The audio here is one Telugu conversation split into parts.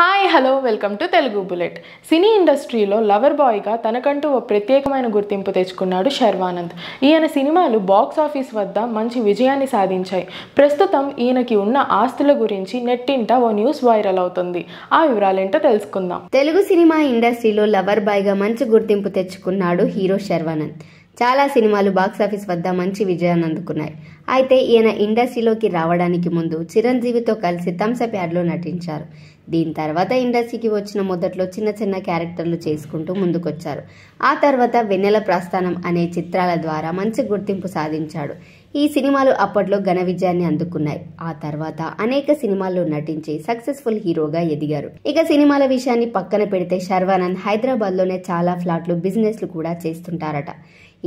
Hi hello welcome to Telugu bullet. సినీ ఇండస్ట్రీలో లవర్ బాయ్గా తనకంటూ ఓ ప్రత్యేకమైన గుర్తింపు తెచ్చుకున్నాడు శర్వానంద్. ఈయన సినిమాలు బాక్స్ ఆఫీస్ వద్ద మంచి విజయాన్ని సాధించాయి. ప్రస్తుతం ఈయనకి ఉన్న ఆస్తుల గురించి నెట్టింట ఓ న్యూస్ వైరల్ అవుతుంది. ఆ వివరాలేంటో తెలుసుకుందాం. తెలుగు సినిమా ఇండస్ట్రీలో లవర్ బాయ్గా మంచి గుర్తింపు తెచ్చుకున్నాడు హీరో శర్వానంద్. చాలా సినిమాలు బాక్సాఫీస్ వద్ద మంచి విజయాన్ని అందుకున్నాయి. అయితే ఈయన ఇండస్ట్రీలోకి రావడానికి ముందు చిరంజీవితో కలిసి థమ్సప్ యాడ్లో నటించారు. దీని తర్వాత ఇండస్ట్రీకి వచ్చిన మొదట్లో చిన్న చిన్న క్యారెక్టర్లు చేసుకుంటూ ముందుకొచ్చారు. ఆ తర్వాత వెన్నెల ప్రస్థానం అనే చిత్రాల ద్వారా మంచి గుర్తింపు సాధించాడు. ఈ సినిమాలు అప్పట్లో ఘన విజయాన్ని అందుకున్నాయి. ఆ తర్వాత అనేక సినిమాల్లో నటించి సక్సెస్ఫుల్ హీరోగా ఎదిగారు. ఇక సినిమాల విషయాన్ని పక్కన పెడితే శర్వానంద్ హైదరాబాద్ లోనే చాలా ఫ్లాట్లు బిజినెస్లు కూడా చేస్తుంటారట.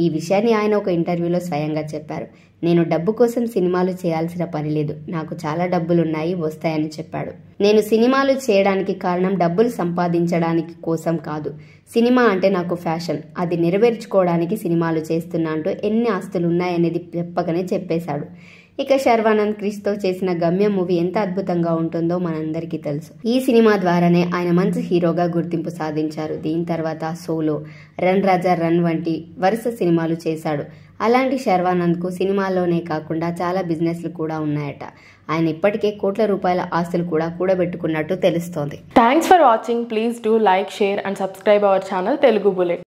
ఈ విషయాన్ని ఆయన ఒక ఇంటర్వ్యూలో స్వయంగా చెప్పారు. నేను డబ్బు కోసం సినిమాలు చేయాల్సిన పని లేదు, నాకు చాలా డబ్బులున్నాయి, వస్తాయని చెప్పాడు. నేను సినిమాలు చేయడానికి కారణం డబ్బులు సంపాదించడానికి కోసం కాదు. సినిమా అంటే నాకు ఫ్యాషన్, అది నెరవేర్చుకోవడానికి సినిమాలు చేస్తున్నా అంటూ ఎన్ని ఆస్తులున్నాయనేది చెప్పకనే చెప్పేశాడు. ఇక శర్వానంద్ క్రిష్తో చేసిన గమ్యం మూవీ ఎంత అద్భుతంగా ఉంటుందో మనందరికీ తెలుసు. ఈ సినిమా ద్వారానే ఆయన మంచి హీరోగా గుర్తింపు సాధించారు. దీని తర్వాత సోలో, రన్ రాజా రన్ వంటి వరుస సినిమాలు చేశాడు. అలాంటి శర్వానంద్ కు సినిమాల్లోనే కాకుండా చాలా బిజినెస్లు కూడా ఉన్నాయట. ఆయన ఇప్పటికే కోట్ల రూపాయల ఆస్తులు కూడా కూడబెట్టుకున్నట్టు తెలుస్తోంది. Thanks for watching. Please do like, share and subscribe our channel Telugu bullet.